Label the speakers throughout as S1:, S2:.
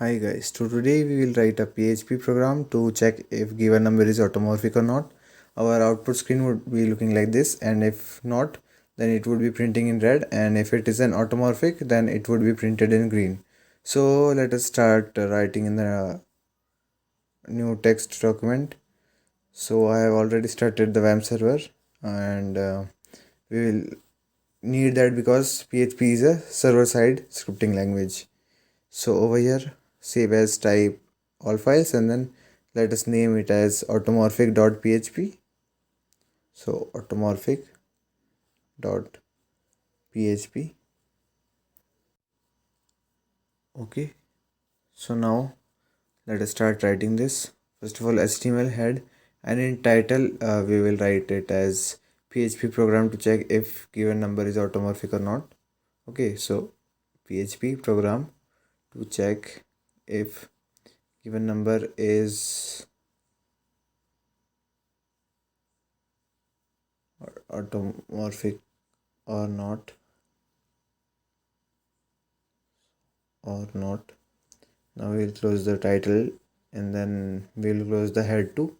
S1: Hi guys, so today we will write a PHP program to check if given number is automorphic or not. Our output screen would be looking like this, and if not, then it would be printing in red, and if it is an automorphic, then it would be printed in green. So let us start writing in the new text document. So I have already started the WAMP server, and we will need that because PHP is a server-side scripting language. So over here, save as type all files, and then let us name it as automorphic.php. So automorphic.php. Okay. So now let us start writing this. First of all, HTML head, and in title we will write it as PHP program to check if given number is automorphic or not. Okay, so PHP program to check if given number is automorphic or not. Now we'll close the title, and then we'll close the head too,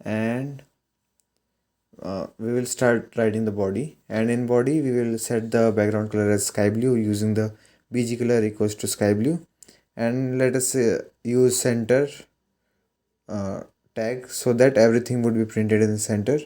S1: and we will start writing the body. And in body we will set the background color as sky blue using the bg color equals to sky blue, and let us use center tag so that everything would be printed in the center.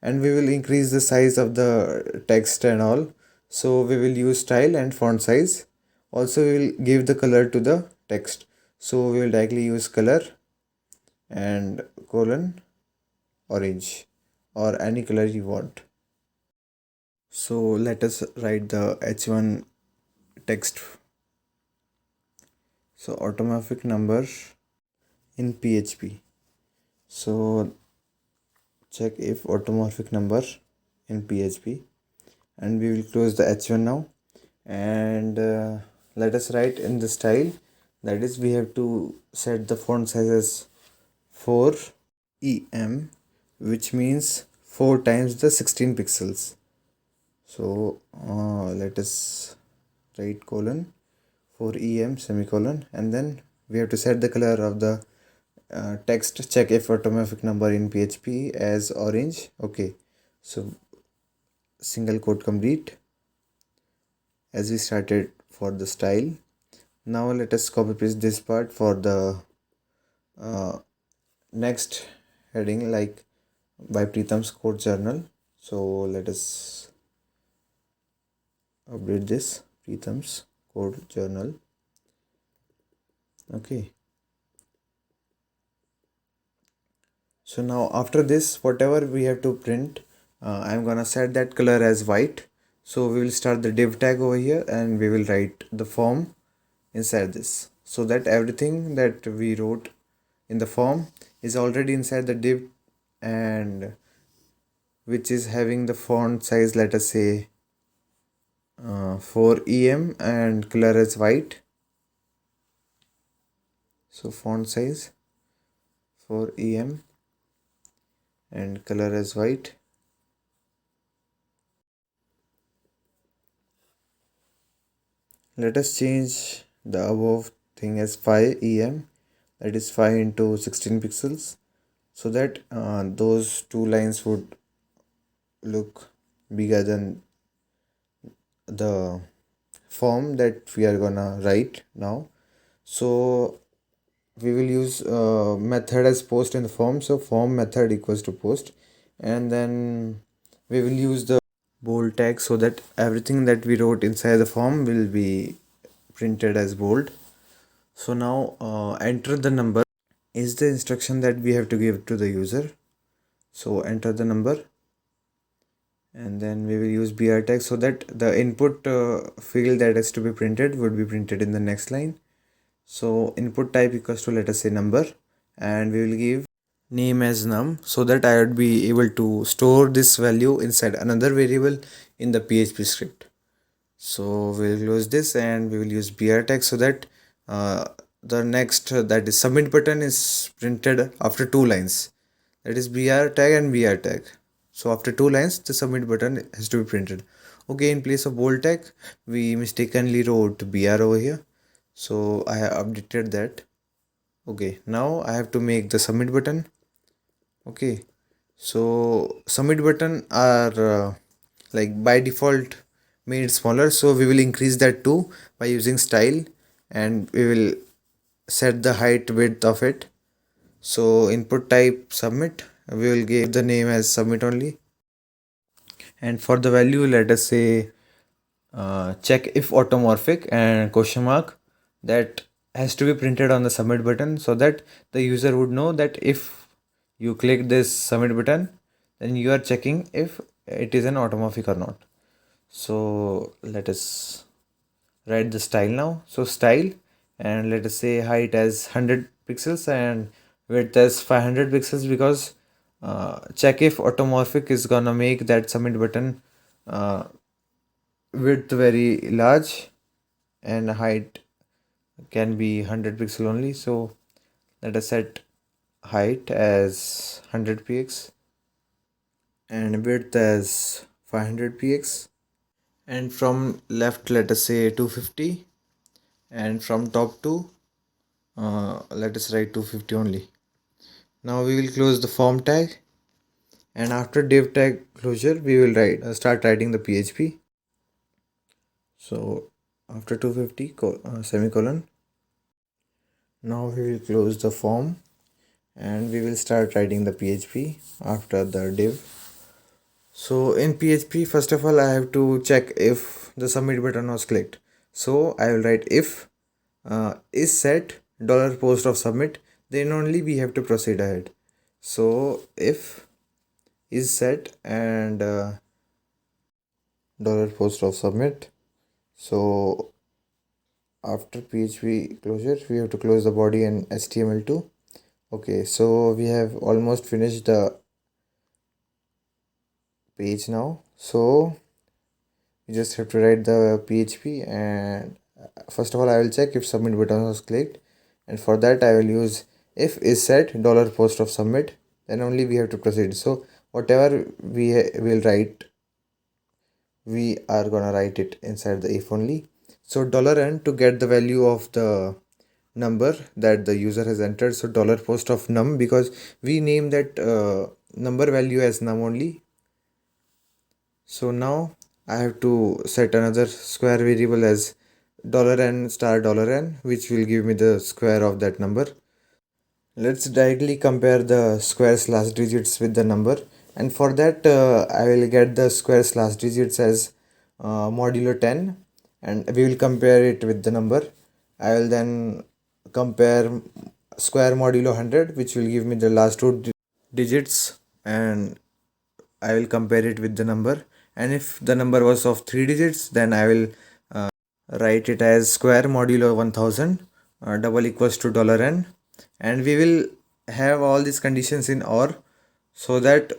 S1: And we will increase the size of the text and all, so we will use style and font size. Also we will give the color to the text, so we will directly use color and colon orange or any color you want. So let us write the h1 text. So automorphic number in PHP. So check if automorphic number in PHP, and we will close the h1 now, and let us write in the style. That is, we have to set the font size as 4 em, which means 4 times the 16 pixels. So let us write colon 4 em semicolon, and then we have to set the color of the text. Check if automorphic number in PHP as orange. Okay, so single quote complete, as we started for the style. Now let us copy paste this part for the next heading, like by Preetham's code journal. So let us update this Preetham's code journal. Okay, so now after this, whatever we have to print, I'm gonna set that color as white. So we will start the div tag over here, and we will write the form inside this, so that everything that we wrote in the form is already inside the div, and which is having the font size, let us say 4 em and color is white. So font size 4 em and color is white. Let us change the above thing as 5 em, that is 5 into 16 pixels, so that those two lines would look bigger than the form that we are gonna write now. So we will use method as post in the form. So form method equals to post, and then we will use the bold tag so that everything that we wrote inside the form will be printed as bold. So now enter the number is the instruction that we have to give to the user. So enter the number, and then we will use br tag so that the input field that has to be printed would be printed in the next line. So input type equals to, let us say, number, and we will give name as num, so that I would be able to store this value inside another variable in the PHP script. So we'll close this, and we will use br tag so that the next that is submit button is printed after 2 lines. That is br tag and br tag. So after 2 lines, the submit button has to be printed. Okay, in place of bold tag, we mistakenly wrote br over here. So I have updated that. Okay, now I have to make the submit button. Okay, so submit button are like by default made smaller, so we will increase that too by using style, and we will set the height width of it. So input type submit, we will give the name as submit only, and for the value let us say check if automorphic and question mark. That has to be printed on the submit button so that the user would know that if you click this submit button, then you are checking if it is an automorphic or not. So let us write the style now. So style, and let us say height as 100 pixels and width as 500 pixels, because check if automorphic is gonna make that submit button uh, width very large and height can be 100 pixel only. So let us set height as 100 px and width as 500 px, and from left let us say 250, and from top to let us write 250 only. Now we will close the form tag, and after div tag closure we will start writing the PHP. So after 250 semicolon, now we will close the form and we will start writing the PHP after the div. So in PHP, first of all, I have to check if the submit button was clicked. So I will write if is set $post of submit, then only we have to proceed ahead. So if is set and $post of submit. So after PHP closure, we have to close the body and HTML too. Okay, so we have almost finished the page now. So you just have to write the PHP, and first of all I will check if submit button was clicked, and for that I will use if is set $post of submit, then only we have to proceed. So whatever will write, we are gonna write it inside the if only. So $n to get the value of the number that the user has entered. So $post of num, because we name that number value as num only. So now I have to set another square variable as $n star $n, which will give me the square of that number. Let's directly compare the square slash digits with the number, and for that I will get the square slash digits as modulo 10, and we will compare it with the number. I will then compare square modulo 100, which will give me the last two digits, and I will compare it with the number. And if the number was of 3 digits, then I will write it as square modulo 1000 double equals to $n, and we will have all these conditions in OR, so that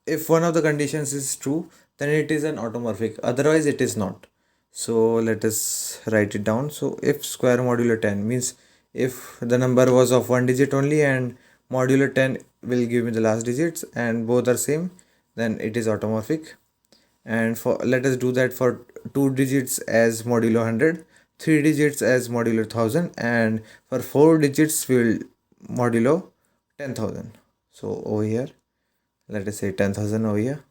S1: if one of the conditions is true, then it is an automorphic, otherwise it is not. So let us write it down. So if square modulo 10 means if the number was of one digit only and modulo 10 will give me the last digits and both are same, then it is automorphic. And for let us do that for 2 digits as modulo 100, 3 digits as modulo 1000, and for 4 digits we will modulo 10,000. So over here let us say 10,000 over here.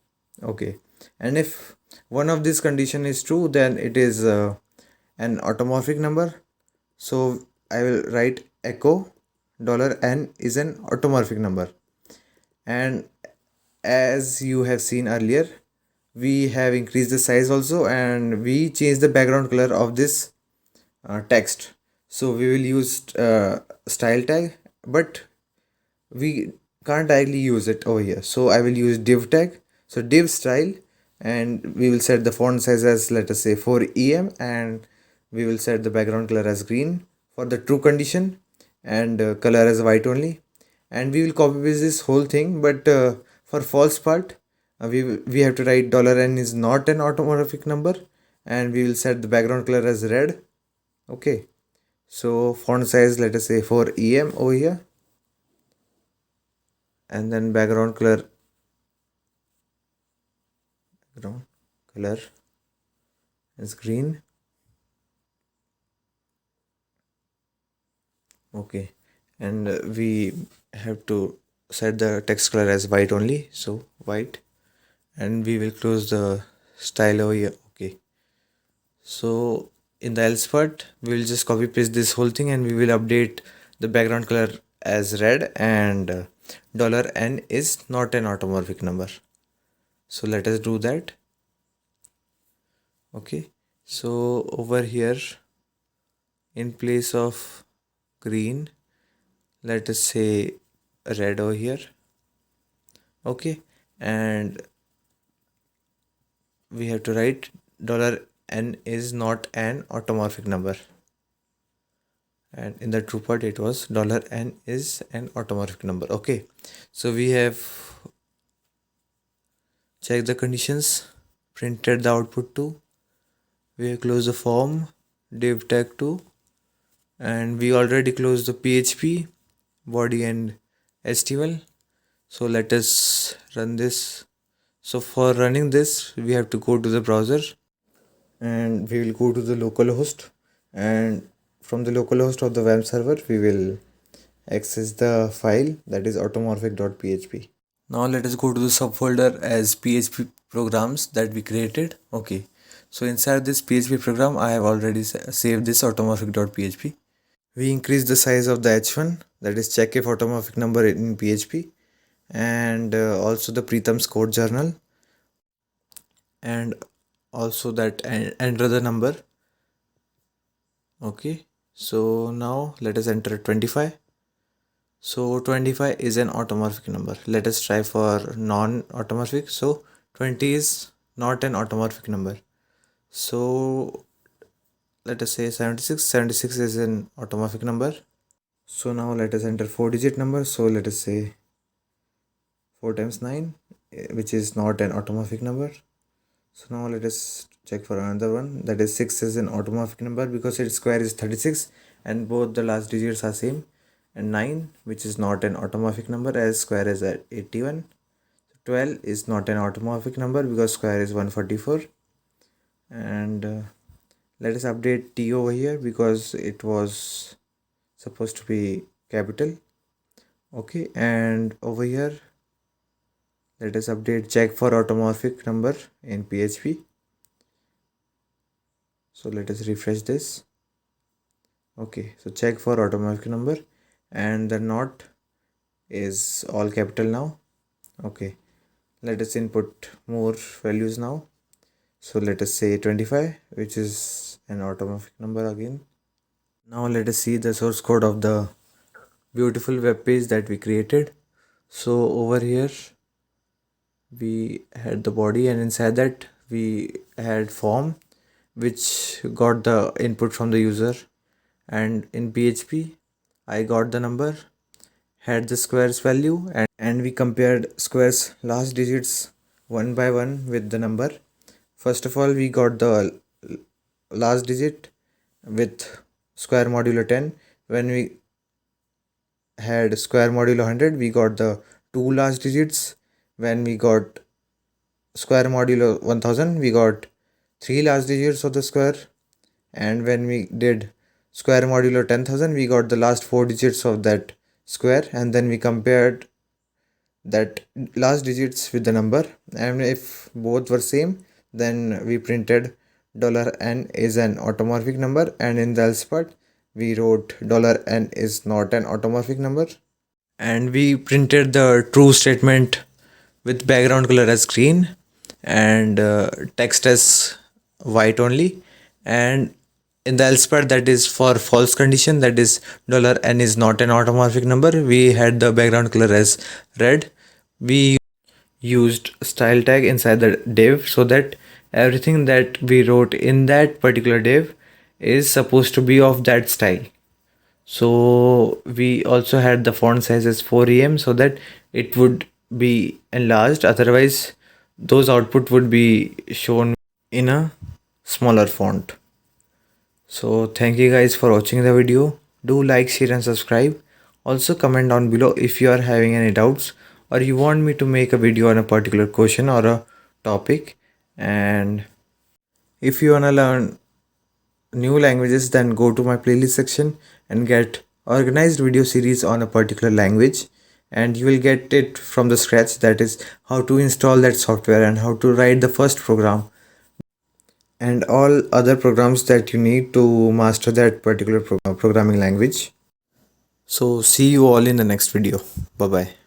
S1: Okay, and if one of these condition is true, then it is an automorphic number. So I will write echo $n is an automorphic number. And as you have seen earlier, we have increased the size also, and we changed the background color of this text. So we will use style tag, but we can't directly use it over here. So I will use div tag. So div style, and we will set the font size as let us say 4 em, and we will set the background color as green for the true condition, and color as white only. And we will copy paste this whole thing, but for false part we have to write $n is not an automorphic number, and we will set the background color as red. Okay, so font size let us say 4 em over here, and then background color is green. Okay, and we have to set the text color as white only, so white, and we will close the style over here. Okay, so in the else part we will just copy paste this whole thing and we will update the background color as red, and $n is not an automorphic number. So let us do that. Okay, so over here in place of green, let us say red over here. Okay, and we have to write $n is not an automorphic number, and in the true part it was $n is an automorphic number. Okay, so we have checked the conditions, printed the output to, we have closed the form div tag to, and we already closed the PHP body and HTML. So let us run this. So for running this we have to go to the browser and we will go to the localhost, and from the localhost of the web server we will access the file, that is automorphic.php. Now let us go to the subfolder as PHP programs that we created. Okay, so inside this PHP program I have already saved this automorphic.php. We increase the size of the h1, that is check if automorphic number in PHP, and also the Preetham's code journal, and also that enter the number. Okay, so now let us enter 25. So 25 is an automorphic number. Let us try for non-automorphic. So 20 is not an automorphic number. So let us say 76. 76 is an automorphic number. So now let us enter 4-digit number. So let us say 4 times 9, which is not an automorphic number. So now let us check for another one, that is 6 is an automorphic number because its square is 36 and both the last digits are same, and 9, which is not an automorphic number as square is at 81. 12 is not an automorphic number because square is 144, and let us update T over here because it was supposed to be capital. Okay, and over here let us update check for automorphic number in PHP. So let us refresh this. Okay, so check for automorphic number, and the not is all capital now. Okay, let us input more values now. So let us say 25, which is an automorphic number again. Now let us see the source code of the beautiful web page that we created. So over here we had the body, and inside that we had form which got the input from the user, and in PHP I got the number, had the squares value, and we compared squares last digits one by one with the number. First of all we got the last digit with square modulo 10. When we had square modulo 100 we got the two last digits. When we got square modulo 1000 we got three last digits of the square, and when we did square modulo 10,000 we got the last four digits of that square, and then we compared that last digits with the number, and if both were same then we printed $n is an automorphic number, and in the else part we wrote $n is not an automorphic number, and we printed the true statement with background color as green and text as white only, and in the else part, that is for false condition, that is $n is not an automorphic number, we had the background color as red. We used style tag inside the div so that everything that we wrote in that particular div is supposed to be of that style. So we also had the font size as 4em so that it would be enlarged, otherwise those output would be shown in a smaller font. So thank you guys for watching the video. Do like, share and subscribe. Also comment down below if you are having any doubts or you want me to make a video on a particular question or a topic. And if you wanna learn new languages, then go to my playlist section and get organized video series on a particular language, and you will get it from the scratch, that is how to install that software and how to write the first program and all other programs that you need to master that particular programming language. So see you all in the next video. Bye bye.